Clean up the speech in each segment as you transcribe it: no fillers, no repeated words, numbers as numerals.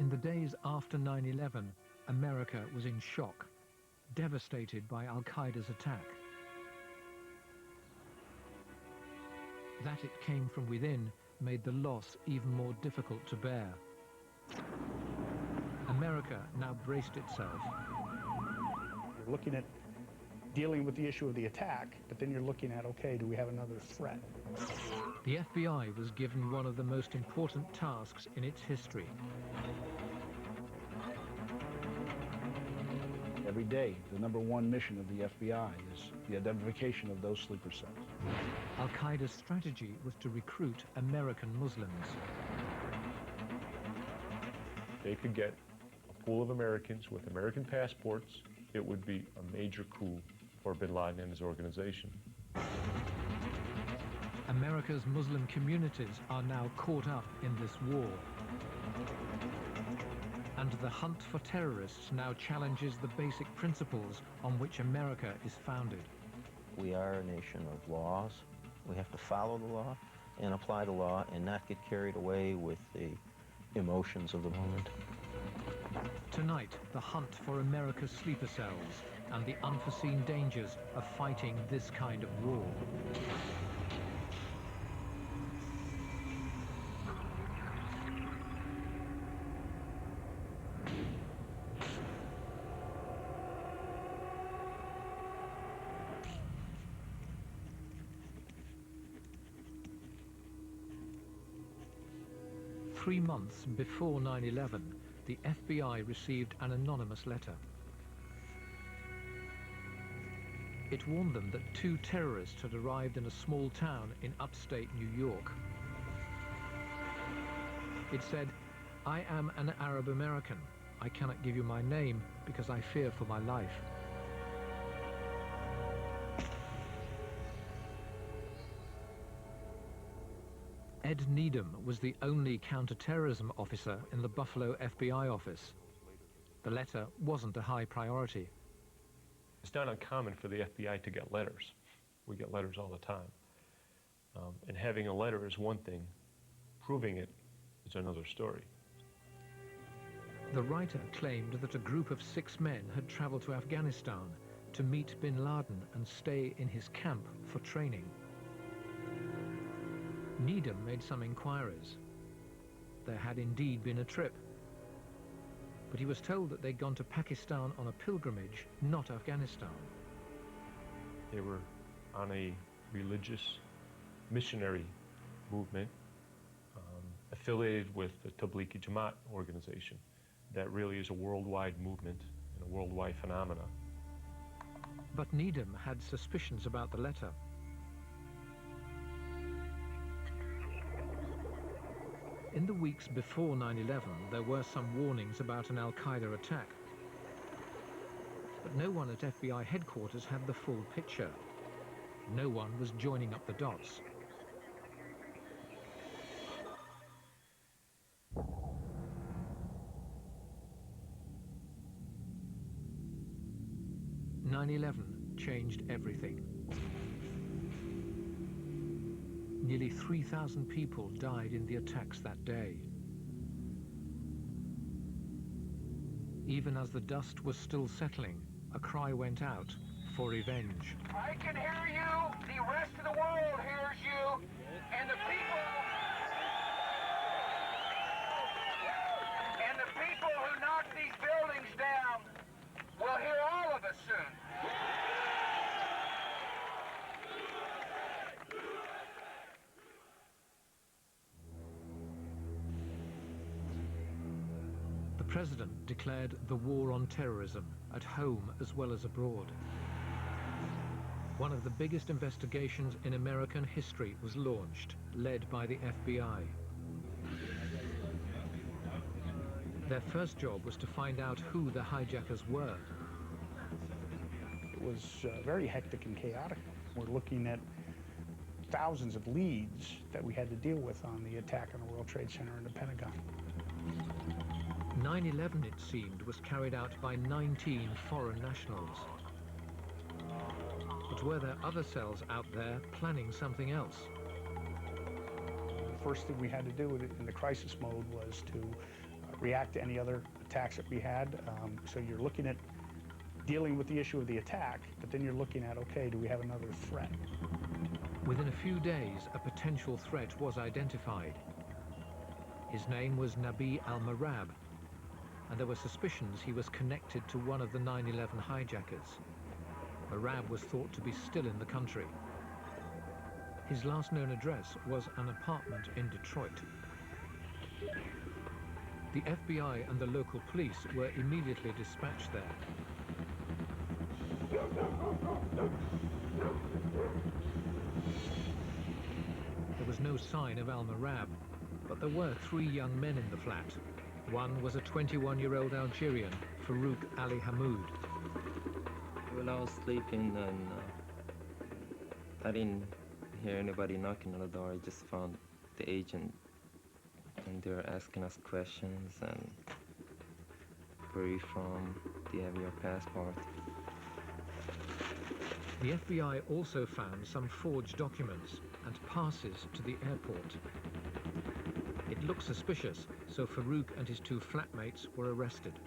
In the days after 9/11, America was in shock, devastated by Al-Qaeda's attack. That it came from within made the loss even more difficult to bear. America now braced itself. You're looking at dealing with the issue of the attack, but then you're looking at, okay, do we have another threat? The FBI was given one of the most important tasks in its history. Every day, the #1 mission of the FBI is the identification of those sleeper cells. Al-Qaeda's strategy was to recruit American Muslims. They could get a pool of Americans with American passports. It would be a major coup for bin Laden and his organization. America's Muslim communities are now caught up in this war. And the hunt for terrorists now challenges the basic principles on which America is founded. We are a nation of laws. We have to follow the law and apply the law and not get carried away with the emotions of the moment. Tonight, the hunt for America's sleeper cells and the unforeseen dangers of fighting this kind of war. Three months before 9/11, the FBI received an anonymous letter. It warned them that 2 terrorists had arrived in a small town in upstate New York. It said, "I am an Arab American. I cannot give you my name because I fear for my life." Ed Needham was the only counterterrorism officer in the Buffalo FBI office. The letter wasn't a high priority. It's not uncommon for the FBI to get letters. We get letters all the time. And having a letter is one thing. Proving it is another story. The writer claimed that a group of 6 men had traveled to Afghanistan to meet bin Laden and stay in his camp for training. Needham made some inquiries. There had indeed been a trip, but he was told that they'd gone to Pakistan on a pilgrimage, not Afghanistan. They were on a religious missionary movement affiliated with the Tablighi Jamaat organization. That really is a worldwide movement and a worldwide phenomena. But Needham had suspicions about the letter. In the weeks before 9/11, there were some warnings about an Al-Qaeda attack. But no one at FBI headquarters had the full picture. No one was joining up the dots. "9/11 changed everything. Nearly 3,000 people died in the attacks that day. Even as the dust was still settling, a cry went out for revenge. I can hear you, the rest of the world hears you, and the people who knocked these buildings down will hear all of us soon. The president declared the war on terrorism at home as well as abroad. One of the biggest investigations in American history was launched, led by the FBI. Their first job was to find out who the hijackers were. It was very hectic and chaotic. We're looking at thousands of leads that we had to deal with on the attack on the World Trade Center and the Pentagon. 9/11, it seemed, was carried out by 19 foreign nationals. But were there other cells out there planning something else? The first thing we had to do in the crisis mode was to react to any other attacks that we had. So you're looking at dealing with the issue of the attack, but then you're looking at, okay, do we have another threat? Within a few days, a potential threat was identified. His name was Nabi al-Marab, and there were suspicions he was connected to one of the 9/11 hijackers. Marab was thought to be still in the country. His last known address was an apartment in Detroit. The FBI and the local police were immediately dispatched there. There was no sign of al-Marab, but there were 3 young men in the flat. One was a 21-year-old Algerian, Farouk Ali Hamoud. When I was sleeping and I didn't hear anybody knocking on the door, I just found the agent and they were asking us questions and where are you from? Do you have your passport? The FBI also found some forged documents and passes to the airport. It looked suspicious, so Farouk and his 2 flatmates were arrested.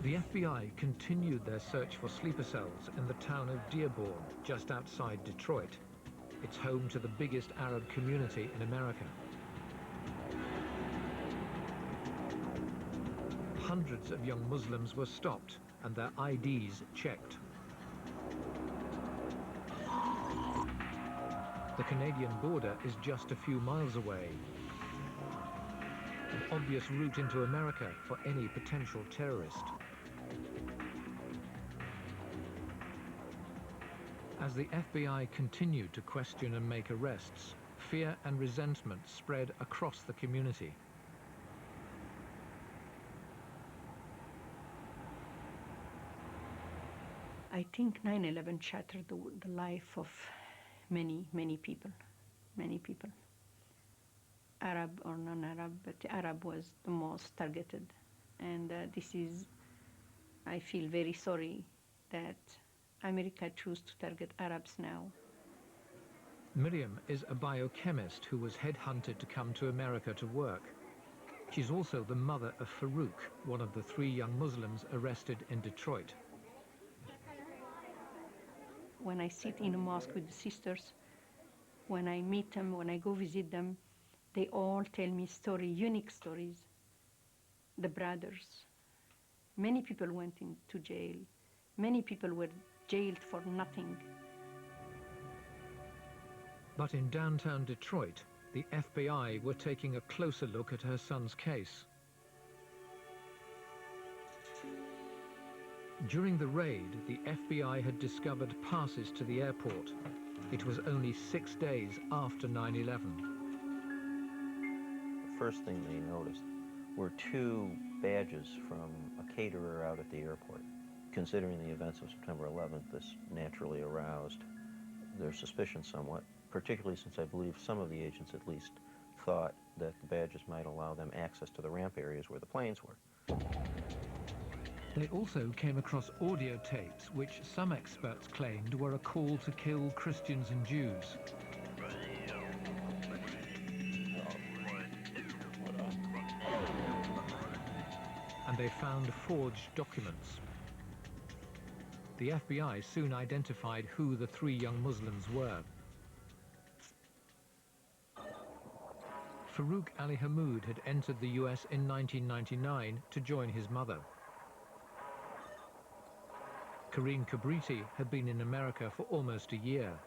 The FBI continued their search for sleeper cells in the town of Dearborn, just outside Detroit. It's home to the biggest Arab community in America. Hundreds of young Muslims were stopped and their IDs checked. The Canadian border is just a few miles away. An obvious route into America for any potential terrorist. As the FBI continued to question and make arrests, fear and resentment spread across the community. I think 9/11 shattered the life of many people, Arab or non-Arab, but the Arab was the most targeted. And I feel very sorry that America chose to target Arabs now. Miriam is a biochemist who was headhunted to come to America to work. She's also the mother of Farouk, one of the 3 young Muslims arrested in Detroit. When I sit in a mosque with the sisters, when I meet them, when I go visit them, they all tell me unique stories. The brothers. Many people went into jail. Many people were jailed for nothing. But in downtown Detroit, the FBI were taking a closer look at her son's case. During the raid, the FBI had discovered passes to the airport. It was only 6 days after 9/11. The first thing they noticed were 2 badges from a caterer out at the airport. Considering the events of September 11th, this naturally aroused their suspicion somewhat, particularly since I believe some of the agents at least thought that the badges might allow them access to the ramp areas where the planes were. They also came across audio tapes which some experts claimed were a call to kill Christians and Jews. And they found forged documents. The FBI soon identified who the 3 young Muslims were. Farouk Ali Hamoud had entered the US in 1999 to join his mother. Karine Kabriti had been in America for almost a year.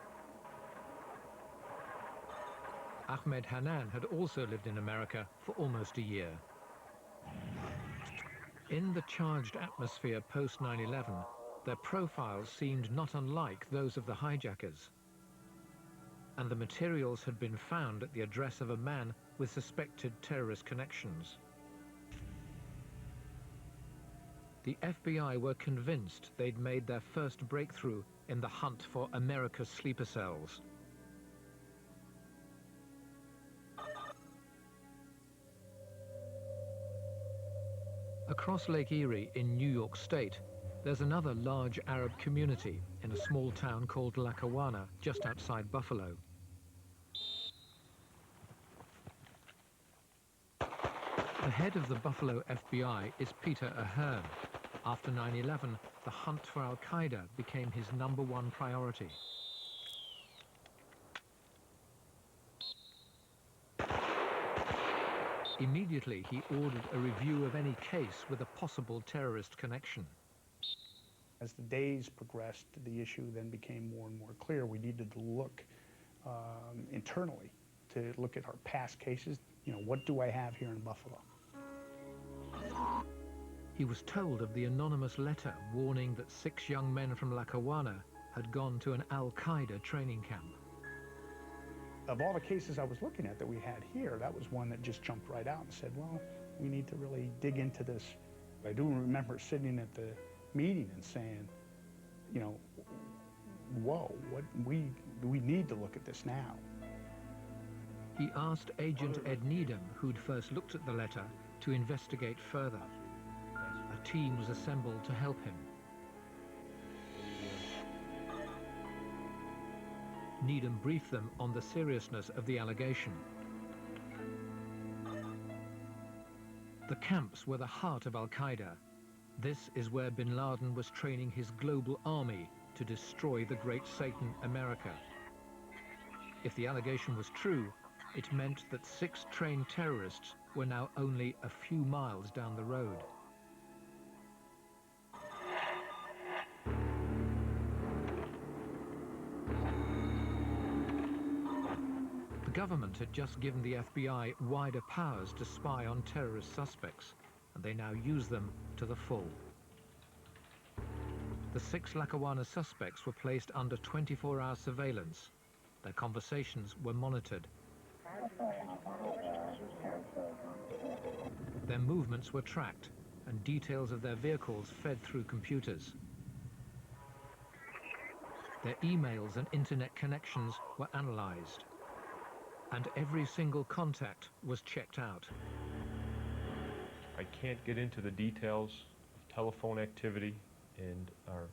Ahmed Hanan had also lived in America for almost a year. In the charged atmosphere post 9/11, their profiles seemed not unlike those of the hijackers. And the materials had been found at the address of a man with suspected terrorist connections. The FBI were convinced they'd made their first breakthrough in the hunt for America's sleeper cells. Across Lake Erie in New York State, There's another large Arab community in a small town called Lackawanna, just outside Buffalo. The head of the Buffalo FBI is Peter Ahern. After 9/11, the hunt for Al-Qaeda became his #1 priority. Immediately, he ordered a review of any case with a possible terrorist connection. As the days progressed, the issue then became more and more clear. We needed to look internally to look at our past cases. You know, what do I have here in Buffalo? He was told of the anonymous letter warning that 6 young men from Lackawanna had gone to an Al-Qaeda training camp. Of all the cases I was looking at that we had here, that was one that just jumped right out and said, well, we need to really dig into this. I do remember sitting at the meeting and saying, you know, whoa, we need to look at this now. He asked Agent Ed Needham, who'd first looked at the letter, to investigate further. A team was assembled to help him. Needham briefed them on the seriousness of the allegation. The camps were the heart of Al-Qaeda. This is where bin Laden was training his global army to destroy the great Satan, America. If the allegation was true, it meant that 6 trained terrorists were now only a few miles down the road. The government had just given the FBI wider powers to spy on terrorist suspects, and they now use them to the full. The 6 Lackawanna suspects were placed under 24-hour surveillance. Their conversations were monitored. Their movements were tracked, and details of their vehicles fed through computers. Their emails and internet connections were analyzed, and every single contact was checked out. I can't get into the details of telephone activity and our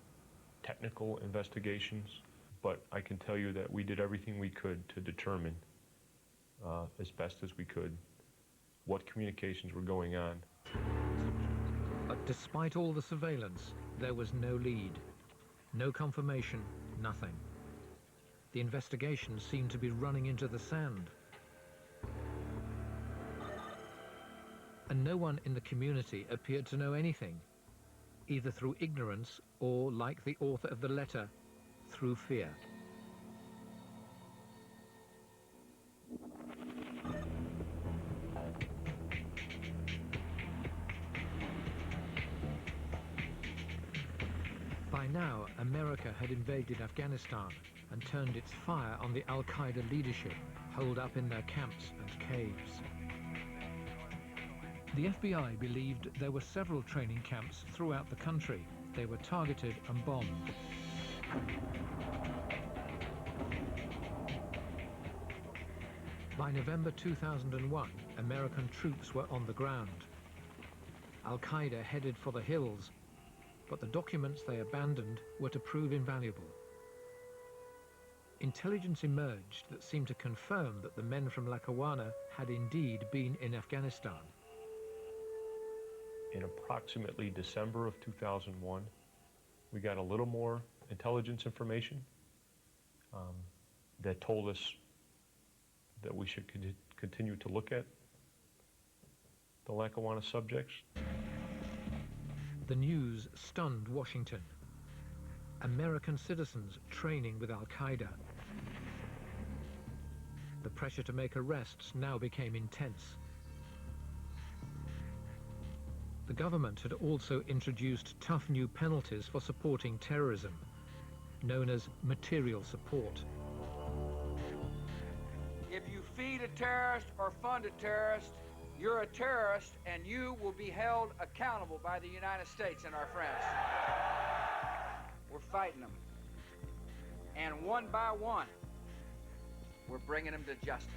technical investigations, but I can tell you that we did everything we could to determine, as best as we could, what communications were going on. But despite all the surveillance, there was no lead. No confirmation, nothing. The investigation seemed to be running into the sand. And no one in the community appeared to know anything, either through ignorance or, like the author of the letter, through fear. By now, America had invaded Afghanistan and turned its fire on the Al-Qaeda leadership, holed up in their camps and caves. The FBI believed there were several training camps throughout the country. They were targeted and bombed. By November 2001, American troops were on the ground. Al-Qaeda headed for the hills, but the documents they abandoned were to prove invaluable. Intelligence emerged that seemed to confirm that the men from Lackawanna had indeed been in Afghanistan. In approximately December of 2001, we got a little more intelligence information that told us that we should continue to look at the Lackawanna subjects. The news stunned Washington. American citizens training with Al-Qaeda. The pressure to make arrests now became intense. The government had also introduced tough new penalties for supporting terrorism, known as material support. If you feed a terrorist or fund a terrorist, you're a terrorist and you will be held accountable by the United States and our friends. We're fighting them. And one by one, we're bringing them to justice.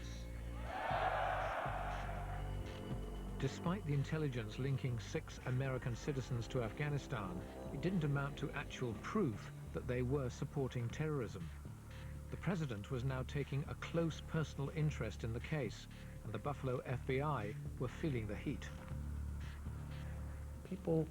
Despite the intelligence linking 6 American citizens to Afghanistan, it it didn't amount to actual proof that they were supporting terrorism. The president was now taking a close personal interest in the case, and the Buffalo FBI were feeling the heat. People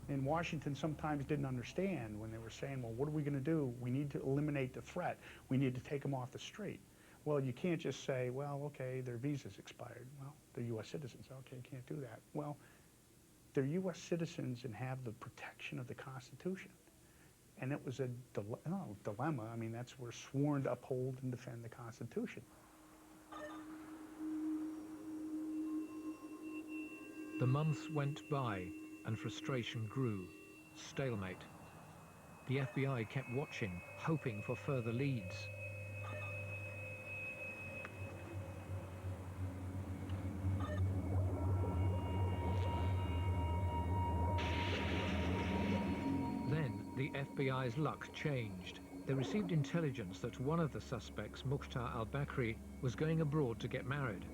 in Washington sometimes didn't understand when they were saying, well, what are we going to do? We need to eliminate the threat. We need to take them off the street. Well, you can't just say, well, okay, their visa's expired. Well, they're U.S. citizens. Okay, can't do that. Well, they're U.S. citizens and have the protection of the Constitution. And it was a dilemma. I mean, we're sworn to uphold and defend the Constitution. The months went by and frustration grew. Stalemate. The FBI kept watching, hoping for further leads. Then the FBI's luck changed. They received intelligence that one of the suspects, Mukhtar al-Bakri, was going abroad to get married.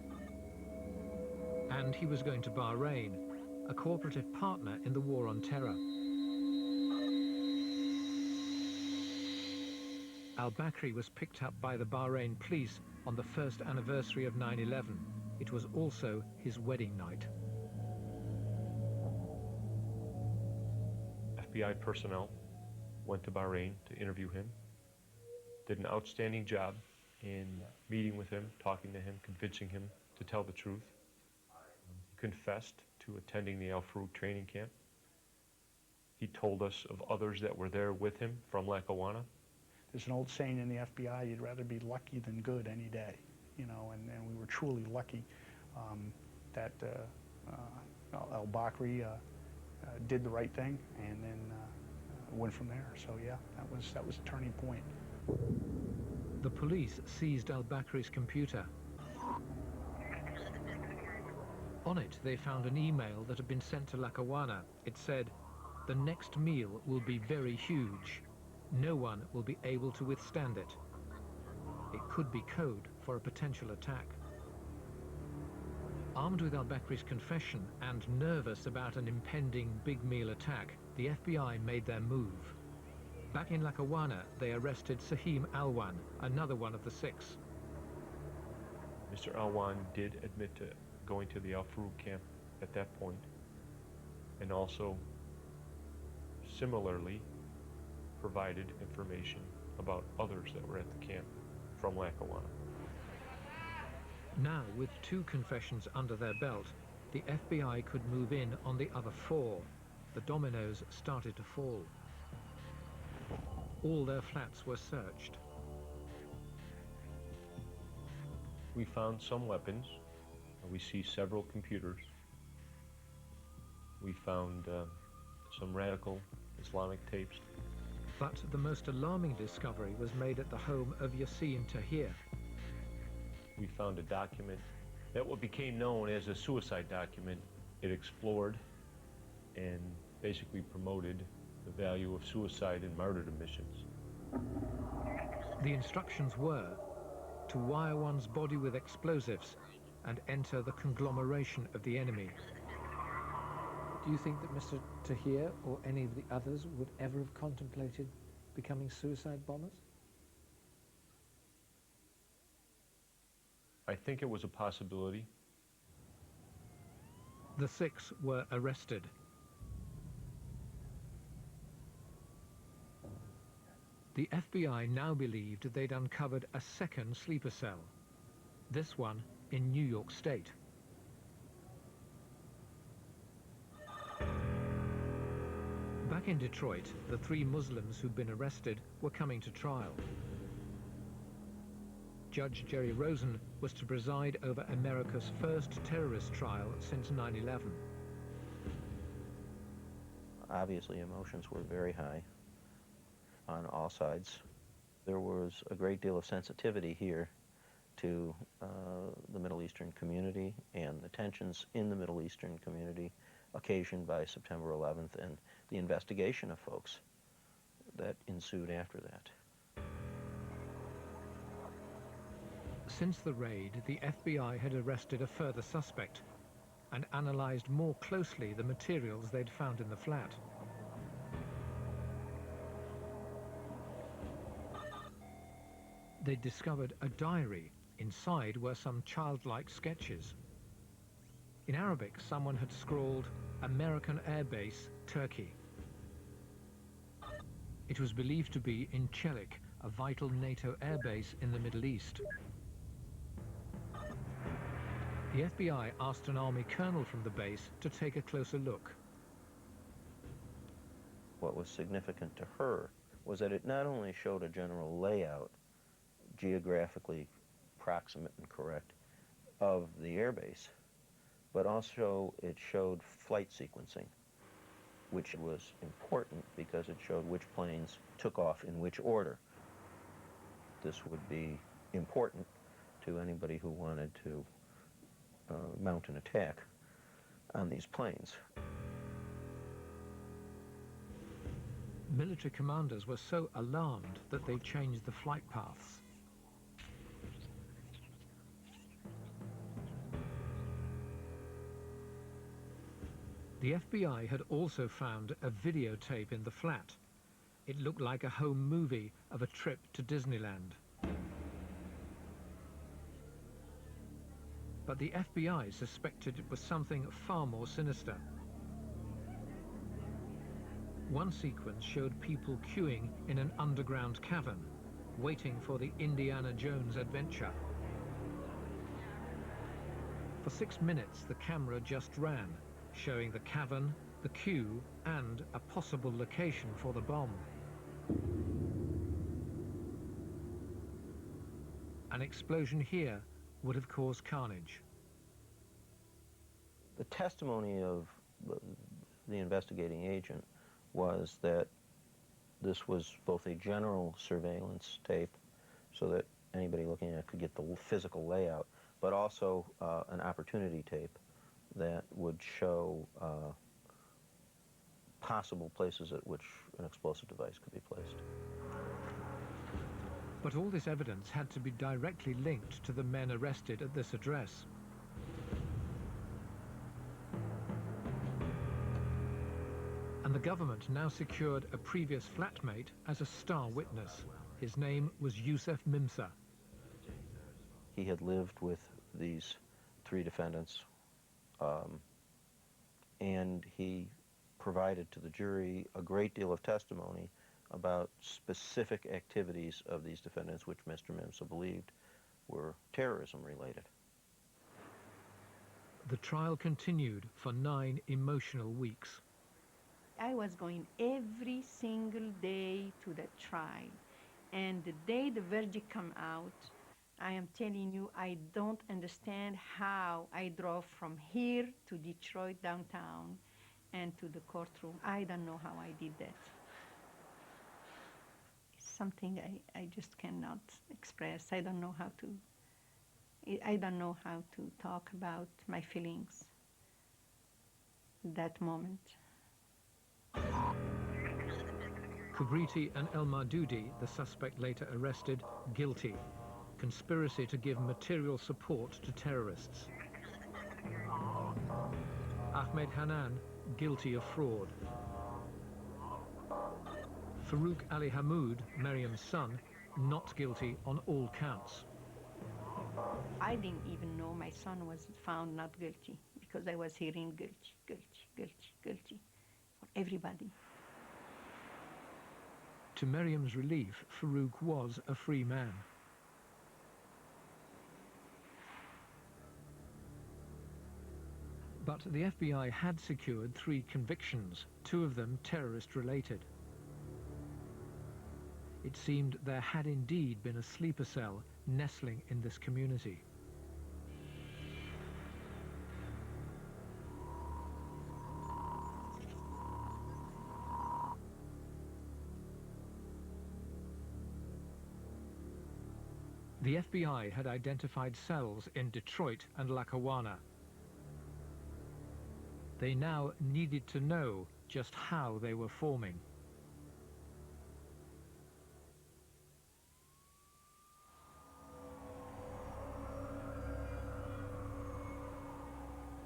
And he was going to Bahrain, a cooperative partner in the war on terror. Al-Bakri was picked up by the Bahrain police on the first anniversary of 9/11. It was also his wedding night. FBI personnel went to Bahrain to interview him, did an outstanding job in meeting with him, talking to him, convincing him to tell the truth. He confessed to attending the Al Farouk training camp. He told us of others that were there with him from Lackawanna. There's an old saying in the FBI, you'd rather be lucky than good any day, you know, and we were truly lucky that al-Bakri did the right thing and then went from there. So yeah, that was a turning point. The police seized al-Bakri's computer. On it, they found an email that had been sent to Lackawanna. It said, "The next meal will be very huge. No one will be able to withstand it." It could be code for a potential attack. Armed with al-Bakri's confession and nervous about an impending big meal attack, the FBI made their move. Back in Lackawanna, they arrested Sahim Alwan, another one of the six. Mr. Alwan did admit to going to the Al Farouk camp at that point, and also similarly provided information about others that were at the camp from Lackawanna. Now, with 2 confessions under their belt, the FBI could move in on the other 4. The dominoes started to fall. All their flats were searched. We found some weapons. We see several computers. We found some radical Islamic tapes. But the most alarming discovery was made at the home of Yassin Tahir. We found a document that what became known as a suicide document. It explored and basically promoted the value of suicide and martyrdom missions. The instructions were to wire one's body with explosives and enter the conglomeration of the enemy. Do you think that Mr. Tahir or any of the others would ever have contemplated becoming suicide bombers? I think it was a possibility. The 6 were arrested. The FBI now believed they'd uncovered a second sleeper cell, this one in New York State. Back in Detroit, the 3 Muslims who'd been arrested were coming to trial. Judge Jerry Rosen was to preside over America's first terrorist trial since 9/11. Obviously, emotions were very high on all sides. There was a great deal of sensitivity here to the Middle Eastern community and the tensions in the Middle Eastern community occasioned by September 11th and the investigation of folks that ensued after that. Since the raid, the FBI had arrested a further suspect and analyzed more closely the materials they'd found in the flat. They discovered a diary. Inside were some childlike sketches. In Arabic, someone had scrawled, "American Air Base, Turkey." It was believed to be in Çelik, a vital NATO air base in the Middle East. The FBI asked an army colonel from the base to take a closer look. What was significant to her was that it not only showed a general layout, geographically proximate and correct, of the airbase, but also it showed flight sequencing, which was important because it showed which planes took off in which order. This would be important to anybody who wanted to mount an attack on these planes. Military commanders were so alarmed that they changed the flight paths. The FBI had also found a videotape in the flat. It looked like a home movie of a trip to Disneyland. But the FBI suspected it was something far more sinister. One sequence showed people queuing in an underground cavern, waiting for the Indiana Jones adventure. For 6 minutes, the camera just ran, showing the cavern, the queue, and a possible location for the bomb. An explosion here would have caused carnage. The testimony of the investigating agent was that this was both a general surveillance tape, so that anybody looking at it could get the physical layout, but also an opportunity tape that would show possible places at which an explosive device could be placed. But all this evidence had to be directly linked to the men arrested at this address. And the government now secured a previous flatmate as a star witness. His name was Yusuf Mimsa. He had lived with these 3 defendants, and he provided to the jury a great deal of testimony about specific activities of these defendants, which Mr. Mimsa believed were terrorism-related. The trial continued for 9 emotional weeks. I was going every single day to the trial, and the day the verdict come out, I am telling you, I don't understand how I drove from here to Detroit downtown and to the courtroom. I don't know how I did that. It's something I just cannot express. I don't know how to talk about my feelings that moment. Kubriti and El Maududi, the suspect later arrested, guilty. Conspiracy to give material support to terrorists. Ahmed Hanan, guilty of fraud. Farouk Ali Hamoud, Maryam's son, not guilty on all counts. I didn't even know my son was found not guilty because I was hearing guilty, guilty, guilty, guilty for everybody. To Maryam's relief, Farouk was a free man. But the FBI had secured 3 convictions, 2 of them terrorist-related. It seemed there had indeed been a sleeper cell nestling in this community. The FBI had identified cells in Detroit and Lackawanna. They now needed to know just how they were forming.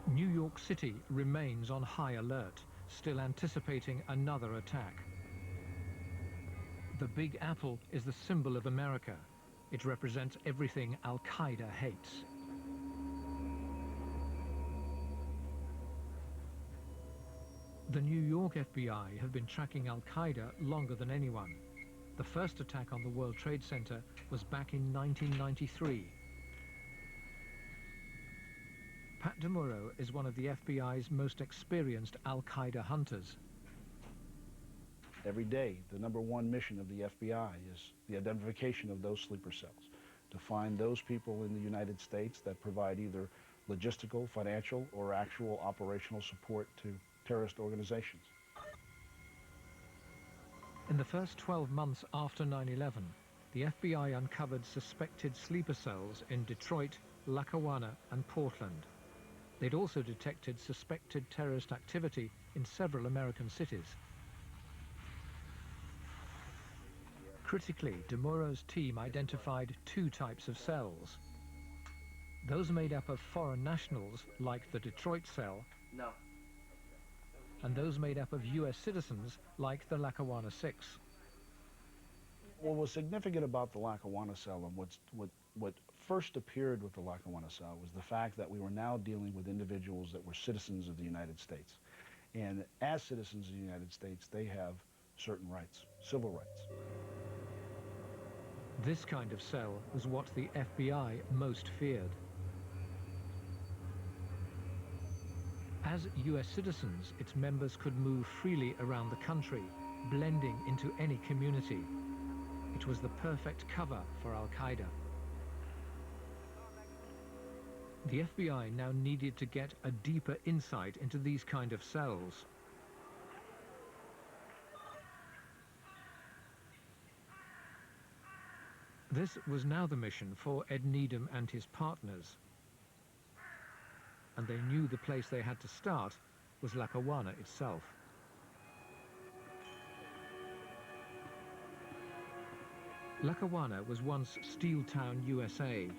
New York City remains on high alert, still anticipating another attack. The Big Apple is the symbol of America. It represents everything Al-Qaeda hates. The New York FBI have been tracking Al-Qaeda longer than anyone. The first attack on the World Trade Center was back in 1993. Pat DeMuro is one of the FBI's most experienced Al-Qaeda hunters. Every day, the #1 mission of the FBI is the identification of those sleeper cells, to find those people in the United States that provide either logistical, financial, or actual operational support to terrorist organizations. In the first 12 months after 9/11, the FBI uncovered suspected sleeper cells in Detroit, Lackawanna, and Portland. They'd also detected suspected terrorist activity in several American cities. Critically, DeMuro's team identified two types of cells. Those made up of foreign nationals, like the Detroit cell, and those made up of US citizens, like the Lackawanna 6. What was significant about the Lackawanna cell and what first appeared with the Lackawanna cell was the fact that we were now dealing with individuals that were citizens of the United States. And as citizens of the United States, they have certain rights, civil rights. This kind of cell was what the FBI most feared. As US citizens, its members could move freely around the country, blending into any community. It was the perfect cover for Al-Qaeda. The FBI now needed to get a deeper insight into these kind of cells. This was now the mission for Ed Needham and his partners. And they knew the place they had to start was Lackawanna itself. Lackawanna was once Steel Town, USA.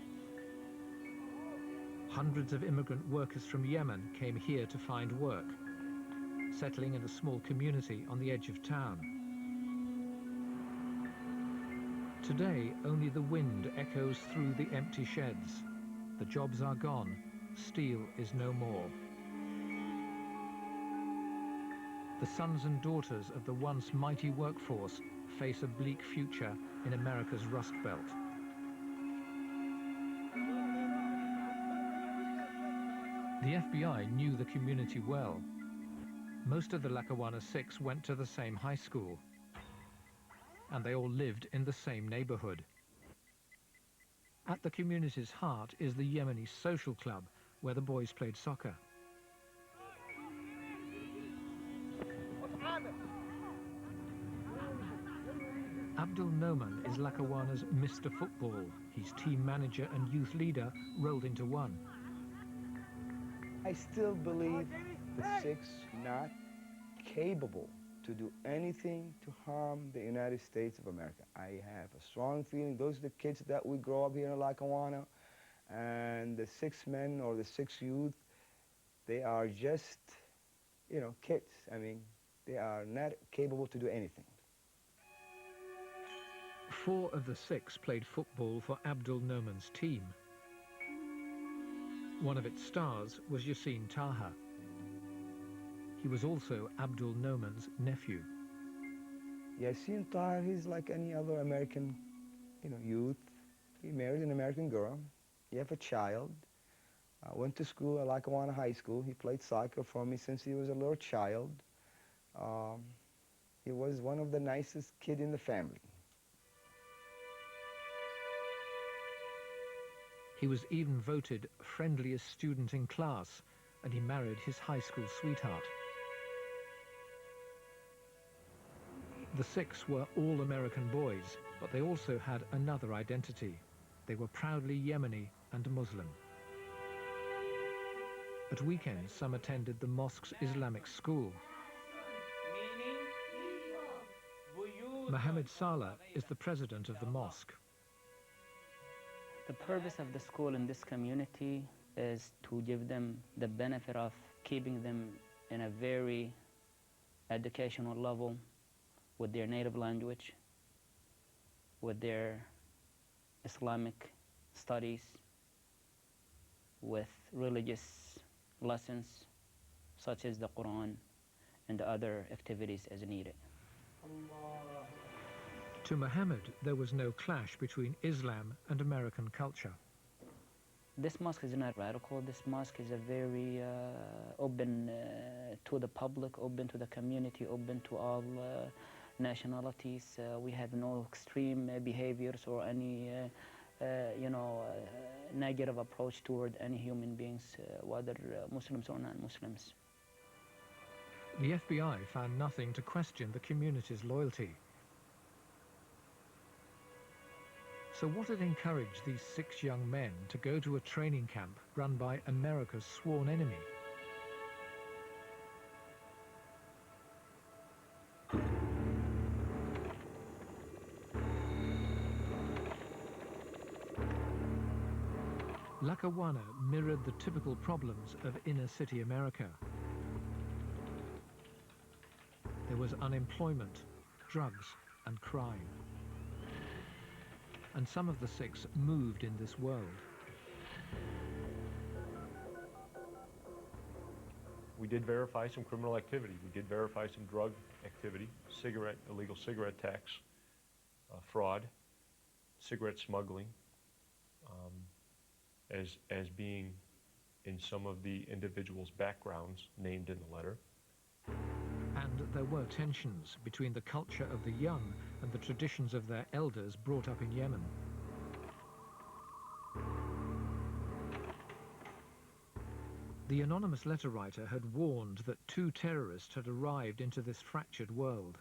Hundreds of immigrant workers from Yemen came here to find work, settling in a small community on the edge of town. Today, only the wind echoes through the empty sheds. The jobs are gone. Steel is no more. The sons and daughters of the once mighty workforce face a bleak future in America's Rust Belt. The FBI knew the community well. Most of the Lackawanna 6 went to the same high school, and they all lived in the same neighborhood. At the community's heart is the Yemeni Social Club, where the boys played soccer. Abdul Noman is Lackawanna's Mr. Football. He's team manager and youth leader rolled into one. I still believe the 6 not capable to do anything to harm the United States of America. I have a strong feeling those are the kids that we grow up here in Lackawanna, and the 6 men or the 6 youth, they are just, you know, kids. I mean, they are not capable to do anything. 4 of the 6 played football for Abdul Noman's team. One of its stars was Yassine Taha. He was also Abdul Noman's nephew. Yassine Taha, he's like any other American, you know, youth. He married an American girl. He have a child. Went to school at Lackawanna High School. He played soccer for me since he was a little child. He was one of the nicest kids in the family. He was even voted friendliest student in class, and he married his high school sweetheart. The 6 were all American boys, but they also had another identity. They were proudly Yemeni and Muslim. At weekends, some attended the mosque's Islamic school. Mohammed Salah is the president of the mosque. The purpose of the school in this community is to give them the benefit of keeping them in a very educational level with their native language, with their Islamic studies with religious lessons such as the Quran and other activities as needed. To Muhammad, there was no clash between Islam and American culture. This mosque is not radical. This mosque is a very open to the public, open to the community, open to all nationalities. We have no extreme behaviors or any, negative approach toward any human beings, whether Muslims or non-Muslims. The FBI found nothing to question the community's loyalty. So what had encouraged these 6 young men to go to a training camp run by America's sworn enemy? Lackawanna mirrored the typical problems of inner-city America. There was unemployment, drugs, and crime. And some of the 6 moved in this world. We did verify some criminal activity. We did verify some drug activity, illegal cigarette tax, fraud, cigarette smuggling, as being in some of the individuals' backgrounds named in the letter. And there were tensions between the culture of the young and the traditions of their elders brought up in Yemen. The anonymous letter writer had warned that 2 terrorists had arrived into this fractured world.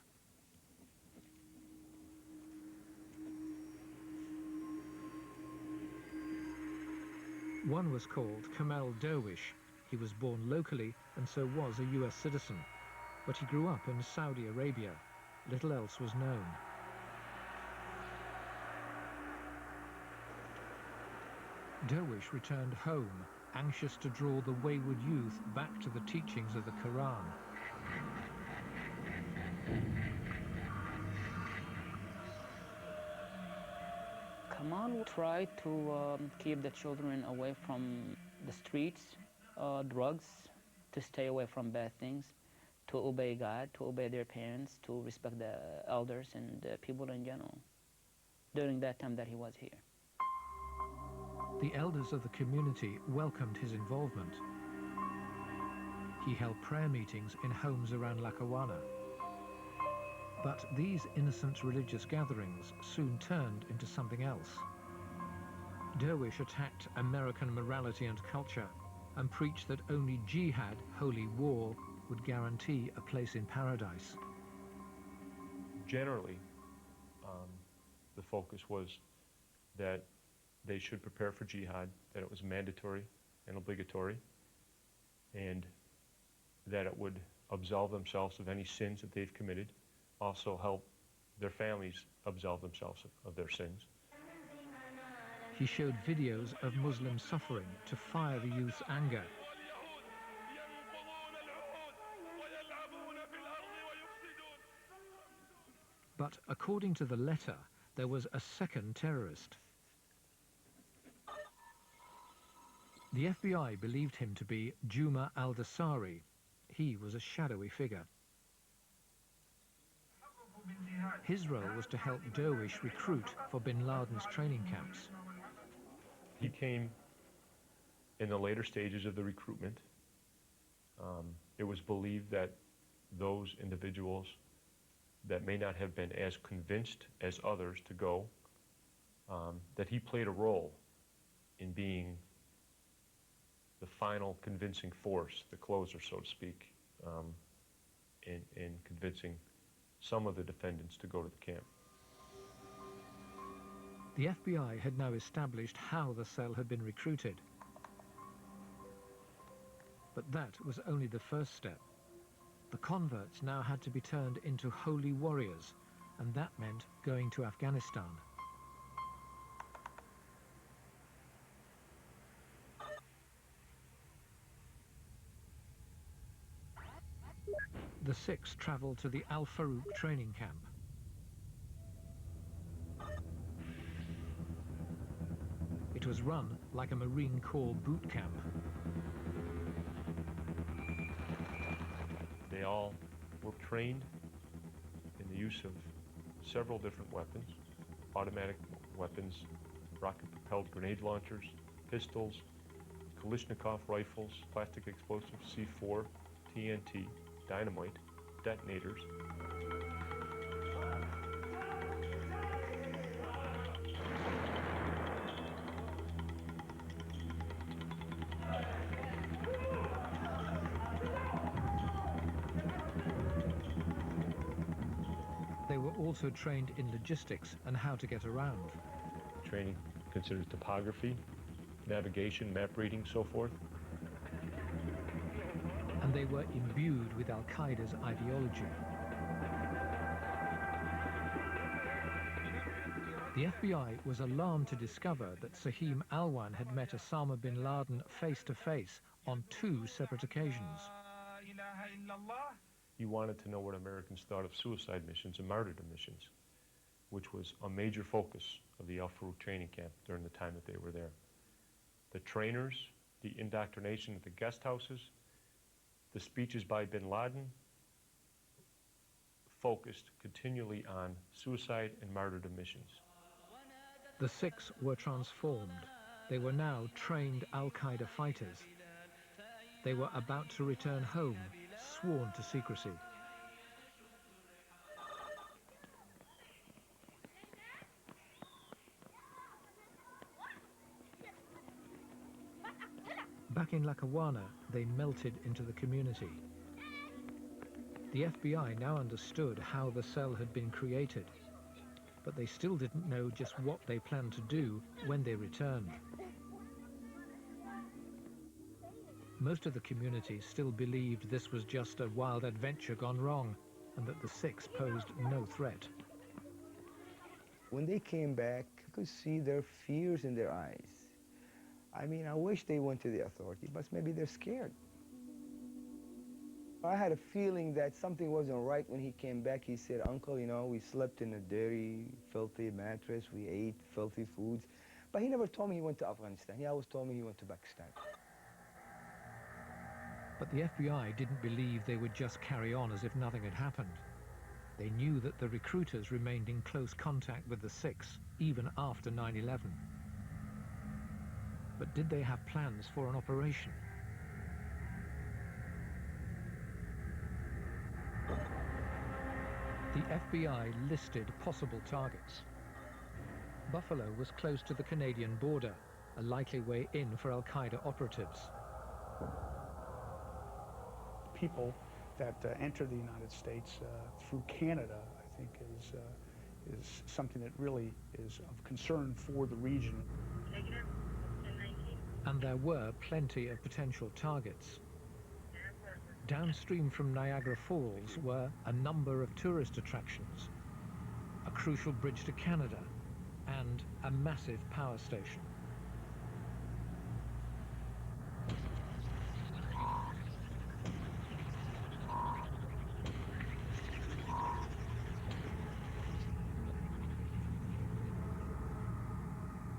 One was called Kamal Derwish. He was born locally and so was a US citizen. But he grew up in Saudi Arabia. Little else was known. Derwish returned home, anxious to draw the wayward youth back to the teachings of the Quran. Kamal tried to keep the children away from the streets, drugs, to stay away from bad things, to obey God, to obey their parents, to respect the elders and people in general during that time that he was here. The elders of the community welcomed his involvement. He held prayer meetings in homes around Lackawanna. But these innocent religious gatherings soon turned into something else. Derwish attacked American morality and culture and preached that only jihad, holy war, would guarantee a place in paradise. Generally, the focus was that they should prepare for jihad, that it was mandatory and obligatory, and that it would absolve themselves of any sins that they've committed, also help their families absolve themselves of their sins. He showed videos of Muslims suffering to fire the youth's anger. But according to the letter, there was a second terrorist. The FBI believed him to be Juma al-Dasari. He was a shadowy figure. His role was to help Derwish recruit for bin Laden's training camps. He came in the later stages of the recruitment. It was believed that those individuals that may not have been as convinced as others to go, that he played a role in being the final convincing force, the closer, so to speak, in convincing some of the defendants to go to the camp. The FBI had now established how the cell had been recruited. But that was only the first step. The converts now had to be turned into holy warriors, and that meant going to Afghanistan. The 6 traveled to the Al Farouk training camp. It was run like a Marine Corps boot camp. They all were trained in the use of several different weapons, automatic weapons, rocket-propelled grenade launchers, pistols, Kalashnikov rifles, plastic explosives, C4, TNT, dynamite, detonators. They were also trained in logistics and how to get around. Training considers topography, navigation, map reading, so forth. And they were imbued with Al-Qaeda's ideology. The FBI was alarmed to discover that Sahim Alwan had met Osama bin Laden face-to-face on 2 separate occasions. He wanted to know what Americans thought of suicide missions and martyrdom missions, which was a major focus of the Al Farouk training camp during the time that they were there. The trainers, the indoctrination at the guest houses, the speeches by bin Laden focused continually on suicide and martyrdom missions. The 6 were transformed. They were now trained Al-Qaeda fighters. They were about to return home, sworn to secrecy. Back in Lackawanna, they melted into the community. The FBI now understood how the cell had been created, but they still didn't know just what they planned to do when they returned. Most of the community still believed this was just a wild adventure gone wrong, and that the 6 posed no threat. When they came back, you could see their fears in their eyes. I mean, I wish they went to the authority, but maybe they're scared. I had a feeling that something wasn't right when he came back. He said, "Uncle, you know, we slept in a dirty, filthy mattress. We ate filthy foods." But he never told me he went to Afghanistan. He always told me he went to Pakistan. But the FBI didn't believe they would just carry on as if nothing had happened. They knew that the recruiters remained in close contact with the 6, even after 9/11. But did they have plans for an operation? The FBI listed possible targets. Buffalo was close to the Canadian border, a likely way in for Al-Qaeda operatives. People that enter the United States through Canada, I think, is something that really is of concern for the region. And there were plenty of potential targets. Downstream from Niagara Falls were a number of tourist attractions, a crucial bridge to Canada, and a massive power station.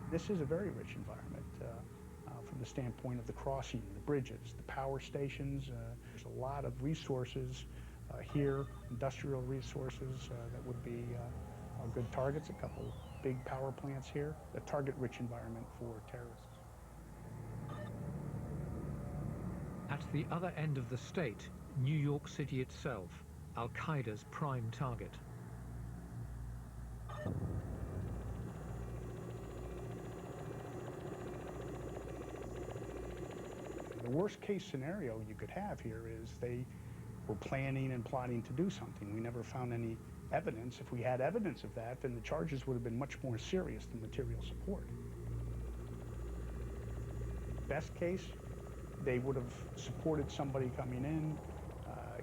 This is a very rich environment from the standpoint of the crossing, the bridges, the power stations. There's a lot of resources here, industrial resources that would be good targets, a couple big power plants here, a target-rich environment for terrorists. At the other end of the state, New York City itself, Al-Qaeda's prime target. The worst case scenario you could have here is they were planning and plotting to do something. We never found any evidence. If we had evidence of that, then the charges would have been much more serious than material support. Best case, they would have supported somebody coming in,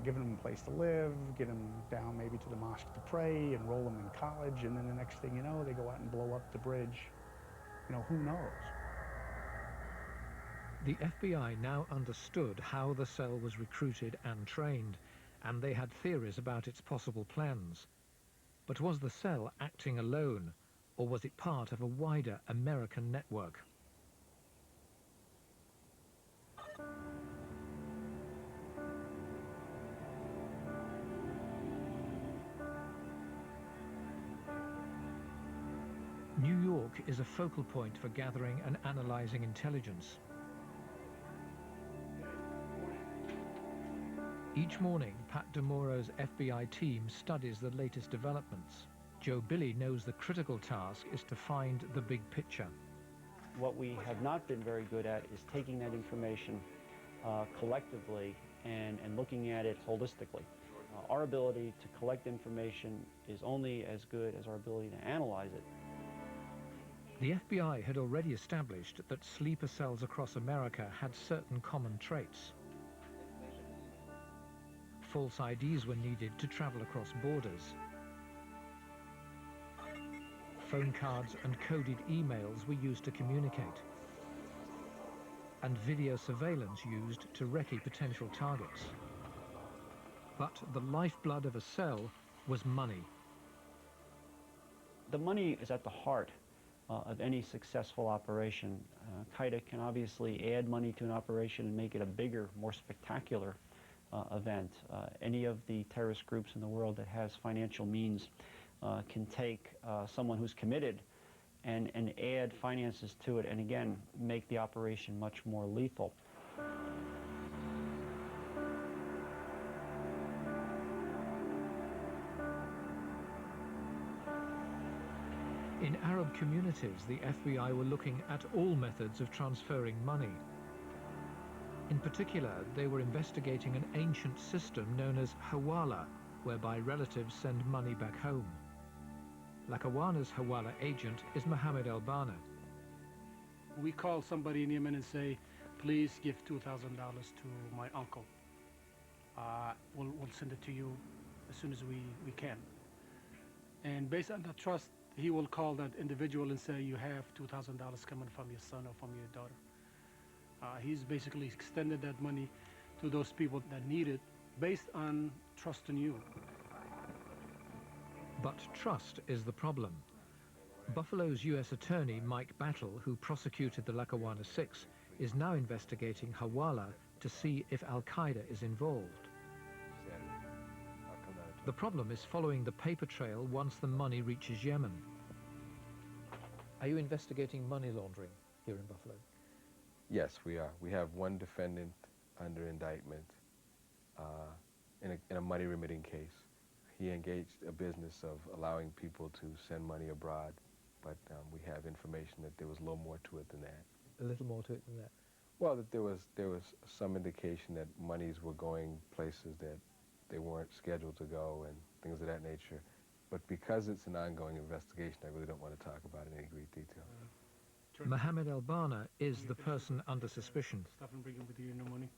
given them a place to live, get them down maybe to the mosque to pray, enroll them in college, and then the next thing you know, they go out and blow up the bridge. You know, who knows? The FBI now understood how the cell was recruited and trained, and they had theories about its possible plans. But was the cell acting alone, or was it part of a wider American network? New York is a focal point for gathering and analyzing intelligence. Each morning, Pat DeMauro's FBI team studies the latest developments. Joe Billy knows the critical task is to find the big picture. What we have not been very good at is taking that information collectively and looking at it holistically. Our ability to collect information is only as good as our ability to analyze it. The FBI had already established that sleeper cells across America had certain common traits. False IDs were needed to travel across borders. Phone cards and coded emails were used to communicate. And video surveillance used to recce potential targets. But the lifeblood of a cell was money. The money is at the heart of any successful operation. Qaeda can obviously add money to an operation and make it a bigger, more spectacular event. Any of the terrorist groups in the world that has financial means can take someone who's committed and add finances to it, and again, make the operation much more lethal. In Arab communities, the FBI were looking at all methods of transferring money. In particular, they were investigating an ancient system known as Hawala, whereby relatives send money back home. Lackawanna's Hawala agent is Mohammed El-Bana. We call somebody in Yemen and say, please give $2,000 to my uncle. We'll send it to you as soon as we can. And based on the trust, he will call that individual and say, you have $2,000 coming from your son or from your daughter. He's basically extended that money to those people that need it based on trust in you. But trust is the problem. Buffalo's U.S. Attorney Mike Battle, who prosecuted the Lackawanna Six, is now investigating Hawala to see if Al-Qaeda is involved. The problem is following the paper trail once the money reaches Yemen. Are you investigating money laundering here in Buffalo? Yes, we are. We have one defendant under indictment in a money remitting case. He engaged a business of allowing people to send money abroad, but we have information that there was a little more to it than that. A little more to it than that? Well, that there was some indication that monies were going places that they weren't scheduled to go and things of that nature. But because it's an ongoing investigation, I really don't want to talk about it in any great detail. Mohammed El-Bana is the person under suspicion. Stop and bring him with you in the morning.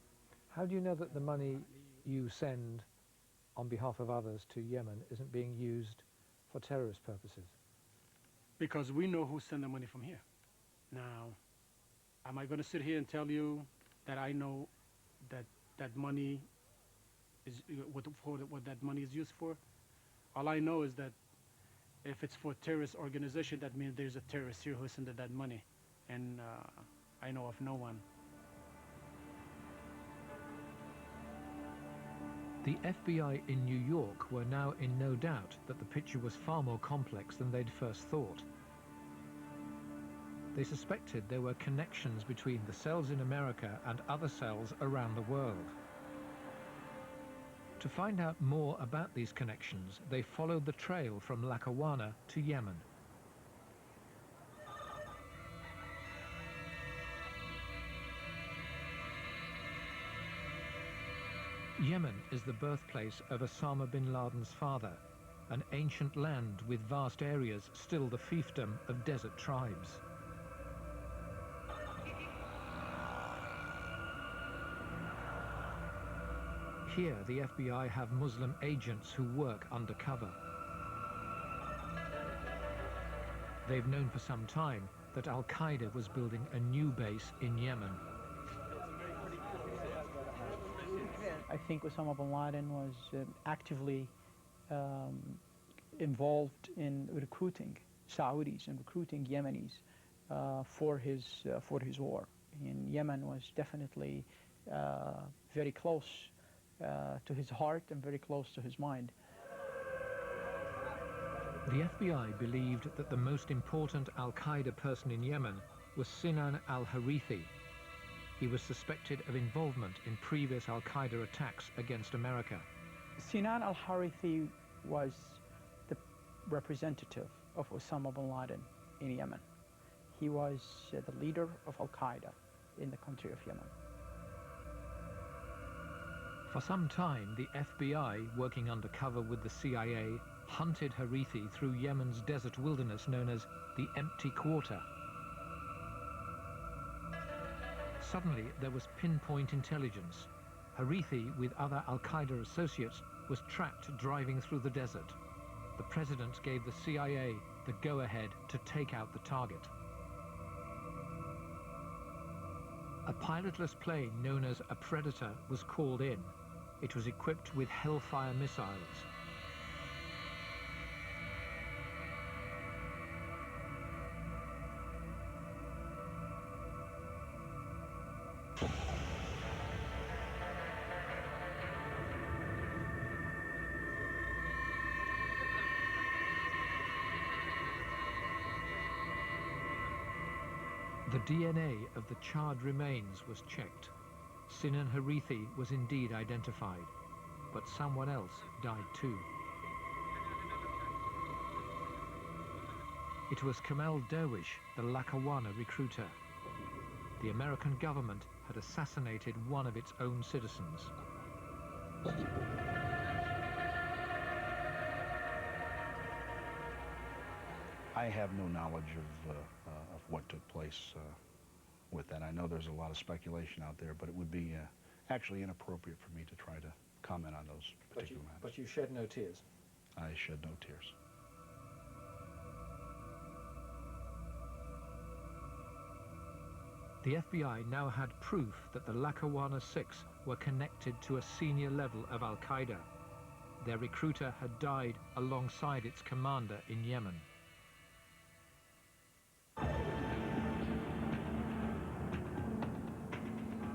How do you know that the money you send on behalf of others to Yemen isn't being used for terrorist purposes? Because we know who sent the money from here. Now, am I going to sit here and tell you that I know that money is what that money is used for? All I know is that if it's for a terrorist organization, that means there's a terrorist here who sent that money, and I know of no one. The FBI in New York were now in no doubt that the picture was far more complex than they'd first thought. They suspected there were connections between the cells in America and other cells around the world. To find out more about these connections, they followed the trail from Lackawanna to Yemen. Yemen is the birthplace of Osama bin Laden's father, an ancient land with vast areas still the fiefdom of desert tribes. Here, the FBI have Muslim agents who work undercover. They've known for some time that Al-Qaeda was building a new base in Yemen. I think Osama bin Laden was actively involved in recruiting Saudis and recruiting Yemenis for his war. And Yemen was definitely very close to his heart and very close to his mind. The FBI believed that the most important al-Qaeda person in Yemen was Sinan al-Harithi. He was suspected of involvement in previous al-Qaeda attacks against America. Sinan al-Harithi was the representative of Osama bin Laden in Yemen. He was the leader of al-Qaeda in the country of Yemen. For some time, the FBI, working undercover with the CIA, hunted Harithi through Yemen's desert wilderness known as the Empty Quarter. Suddenly, there was pinpoint intelligence. Harithi, with other al-Qaeda associates, was tracked driving through the desert. The president gave the CIA the go-ahead to take out the target. A pilotless plane known as a Predator was called in. It was equipped with Hellfire missiles. The DNA of the charred remains was checked. Sinan Harithi was indeed identified, but someone else died too. It was Kamal Derwish, the Lackawanna recruiter. The American government had assassinated one of its own citizens. I have no knowledge of what took place with that. I know there's a lot of speculation out there, but it would be actually inappropriate for me to try to comment on those particular matters. But you shed no tears? I shed no tears. The FBI now had proof that the Lackawanna Six were connected to a senior level of al-Qaeda. Their recruiter had died alongside its commander in Yemen.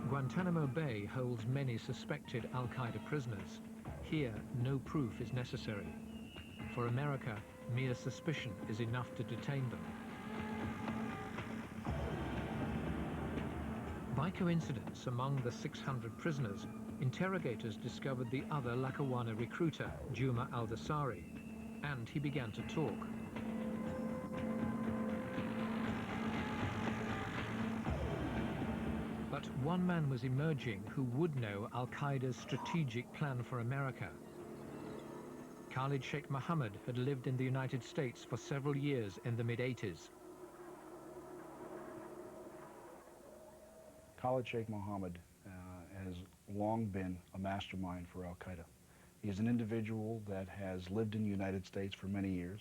Guantanamo Bay holds many suspected al-Qaeda prisoners. Here, no proof is necessary. For America, mere suspicion is enough to detain them. By coincidence, among the 600 prisoners, interrogators discovered the other Lackawanna recruiter, Juma al-Dasari, and he began to talk. But one man was emerging who would know al-Qaeda's strategic plan for America. Khalid Sheikh Mohammed had lived in the United States for several years in the mid-80s. Khalid Sheikh Mohammed has long been a mastermind for al-Qaeda. He is an individual that has lived in the United States for many years.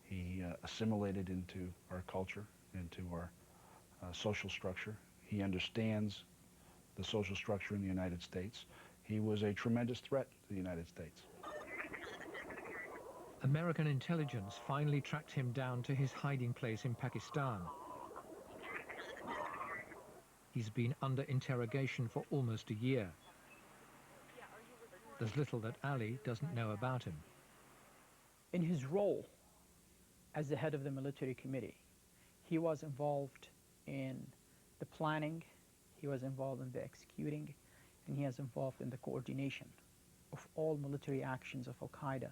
He assimilated into our culture, into our social structure. He understands the social structure in the United States. He was a tremendous threat to the United States. American intelligence finally tracked him down to his hiding place in Pakistan. He's been under interrogation for almost a year. There's little that Ali doesn't know about him. In his role as the head of the military committee, he was involved in the planning, he was involved in the executing, and he was involved in the coordination of all military actions of al-Qaeda,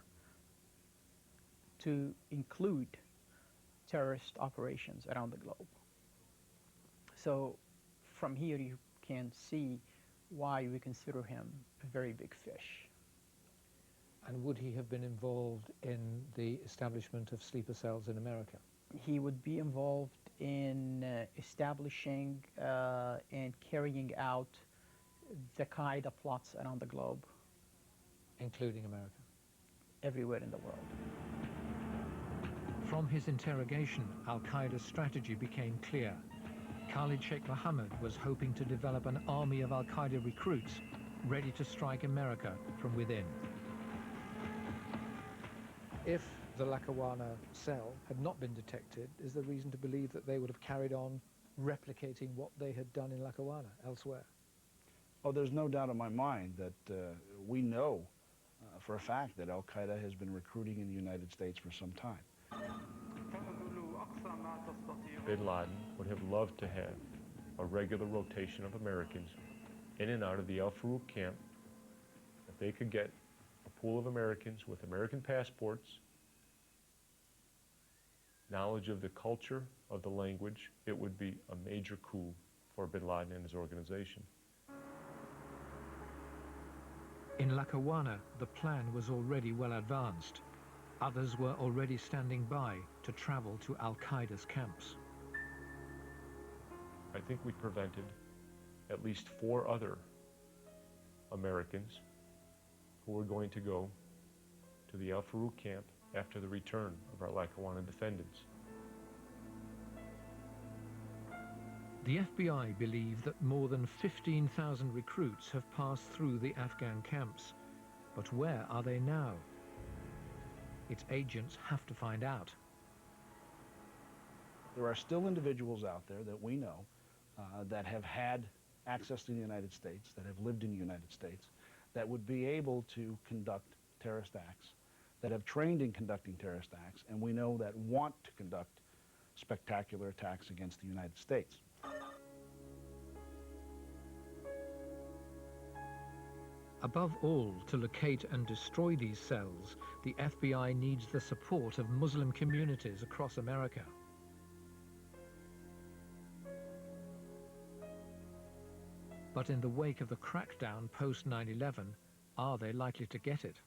to include terrorist operations around the globe. So from here you can see why we consider him a very big fish. And would he have been involved in the establishment of sleeper cells in America? He would be involved in establishing and carrying out the Qaeda plots around the globe. Including America? Everywhere in the world. From his interrogation, al-Qaeda's strategy became clear. Khalid Sheikh Mohammed was hoping to develop an army of al-Qaeda recruits ready to strike America from within. If the Lackawanna cell had not been detected, is there reason to believe that they would have carried on replicating what they had done in Lackawanna elsewhere? Oh, there's no doubt in my mind that we know for a fact that Al-Qaeda has been recruiting in the United States for some time. Bin Laden would have loved to have a regular rotation of Americans in and out of the Al Farouk camp. If they could get a pool of Americans with American passports, knowledge of the culture, of the language, it would be a major coup for Bin Laden and his organization. In Lackawanna, the plan was already well advanced. Others were already standing by to travel to Al-Qaeda's camps. I think we prevented at least 4 other Americans who were going to go to the Al Farouk camp after the return of our Lackawanna defendants. The FBI believe that more than 15,000 recruits have passed through the Afghan camps. But where are they now? Its agents have to find out. There are still individuals out there that we know that have had access to the United States, that have lived in the United States, that would be able to conduct terrorist acts, that have trained in conducting terrorist acts, and we know that want to conduct spectacular attacks against the United States. Above all, to locate and destroy these cells, the FBI needs the support of Muslim communities across America. But in the wake of the crackdown post 9/11, are they likely to get it?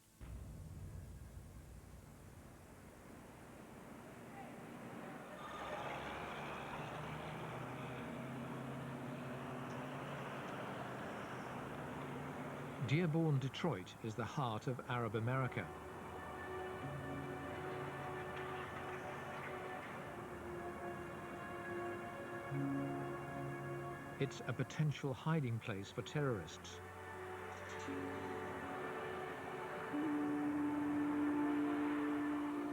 Dearborn, Detroit is the heart of Arab America. It's a potential hiding place for terrorists.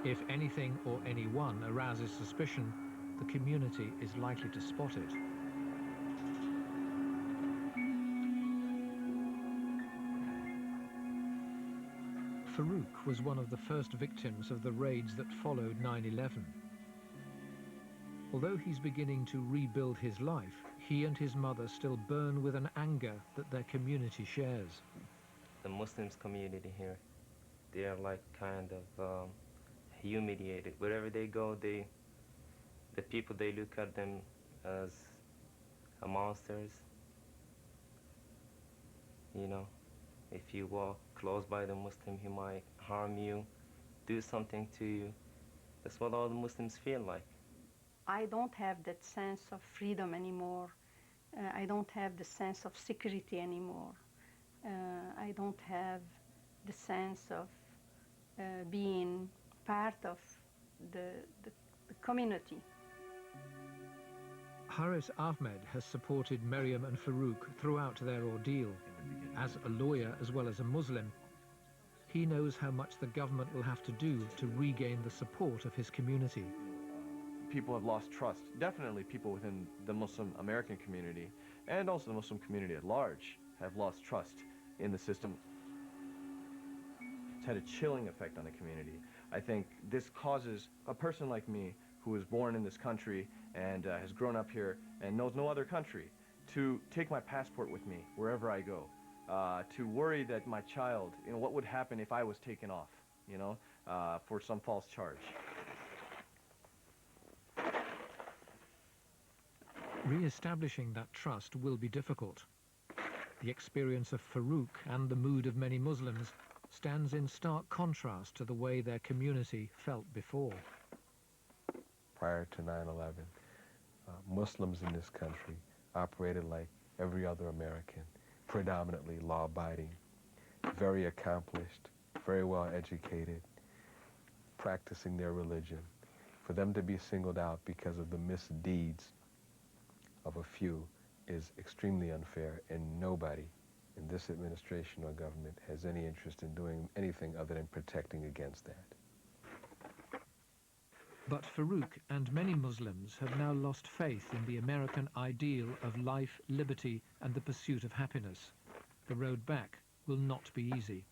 If anything or anyone arouses suspicion, the community is likely to spot it. Farouk was one of the first victims of the raids that followed 9/11. Although he's beginning to rebuild his life, he and his mother still burn with an anger that their community shares. The Muslims community here, they are like kind of humiliated. Wherever they go, the people, they look at them as monsters. You know, if you walk close by the Muslim, he might harm you, do something to you. That's what all the Muslims feel like. I don't have that sense of freedom anymore. I don't have the sense of security anymore. I don't have the sense of being part of the community. Haris Ahmed has supported Miriam and Farouk throughout their ordeal. As a lawyer as well as a Muslim, he knows how much the government will have to do to regain the support of his community. People have lost trust. Definitely people within the Muslim American community and also the Muslim community at large have lost trust in the system. It's had a chilling effect on the community. I think this causes a person like me who was born in this country and has grown up here and knows no other country to take my passport with me wherever I go, to worry that my child, what would happen if I was taken off, for some false charge. Re-establishing that trust will be difficult. The experience of Farouk and the mood of many Muslims stands in stark contrast to the way their community felt before. Prior to 9/11, Muslims in this country operated like every other American, predominantly law-abiding, very accomplished, very well educated, practicing their religion. For them to be singled out because of the misdeeds of a few is extremely unfair, and nobody in this administration or government has any interest in doing anything other than protecting against that. But Farouk and many Muslims have now lost faith in the American ideal of life, liberty, and the pursuit of happiness. The road back will not be easy.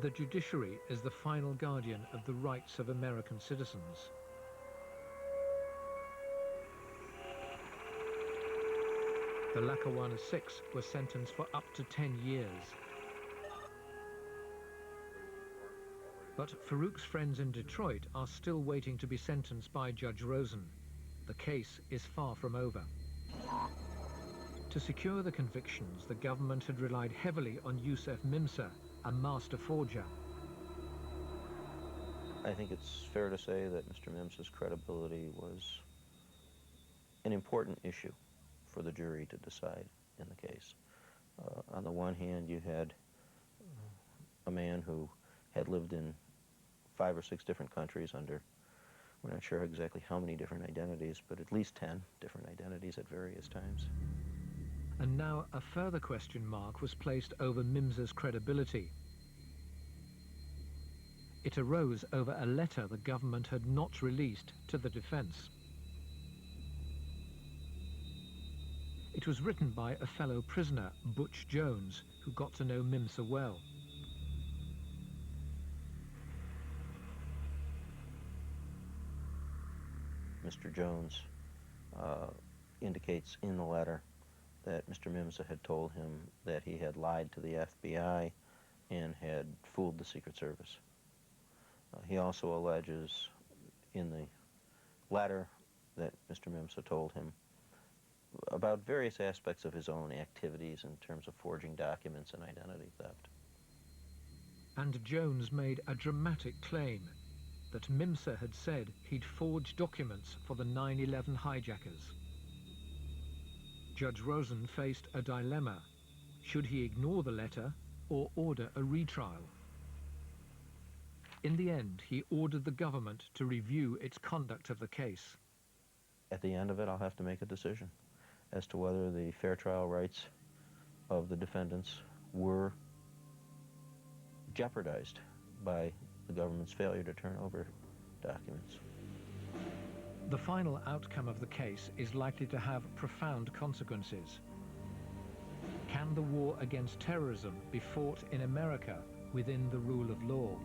The judiciary is the final guardian of the rights of American citizens. The Lackawanna Six were sentenced for up to 10 years. But Farouk's friends in Detroit are still waiting to be sentenced by Judge Rosen. The case is far from over. To secure the convictions, the government had relied heavily on Yusef Mimsa, a master forger. I think it's fair to say that Mr. Mimsa's credibility was an important issue for the jury to decide in the case. On the one hand, you had a man who had lived in 5 or 6 different countries under, we're not sure exactly how many different identities, but at least 10 different identities at various times. And now a further question mark was placed over Mimsa's credibility. It arose over a letter the government had not released to the defense. It was written by a fellow prisoner, Butch Jones, who got to know Mimsa well. Mr. Jones indicates in the letter that Mr. Mimsa had told him that he had lied to the FBI and had fooled the Secret Service. He also alleges in the letter that Mr. Mimsa told him about various aspects of his own activities in terms of forging documents and identity theft. And Jones made a dramatic claim that Mimsa had said he'd forged documents for the 9/11 hijackers. Judge Rosen faced a dilemma. Should he ignore the letter or order a retrial? In the end, he ordered the government to review its conduct of the case. At the end of it, I'll have to make a decision as to whether the fair trial rights of the defendants were jeopardized by the government's failure to turn over documents. The final outcome of the case is likely to have profound consequences. Can the war against terrorism be fought in America within the rule of law?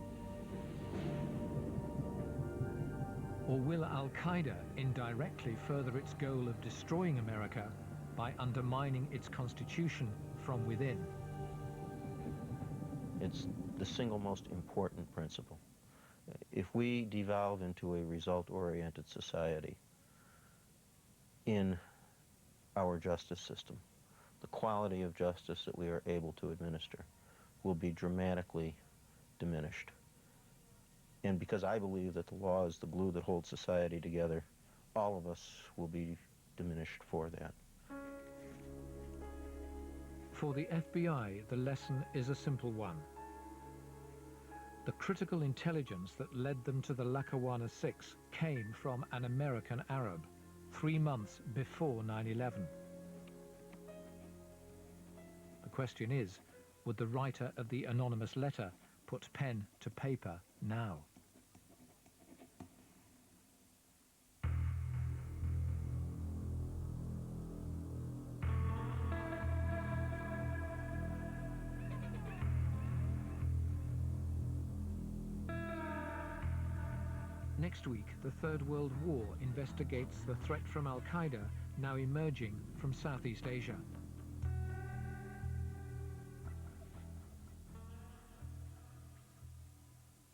Or will Al-Qaeda indirectly further its goal of destroying America by undermining its constitution from within? It's the single most important principle. If we devolve into a result-oriented society in our justice system, the quality of justice that we are able to administer will be dramatically diminished. And because I believe that the law is the glue that holds society together, all of us will be diminished for that. For the FBI, the lesson is a simple one. The critical intelligence that led them to the Lackawanna Six came from an American Arab 3 months before 9/11. The question is, would the writer of the anonymous letter put pen to paper now? Next week, the Third World War investigates the threat from Al-Qaeda now emerging from Southeast Asia.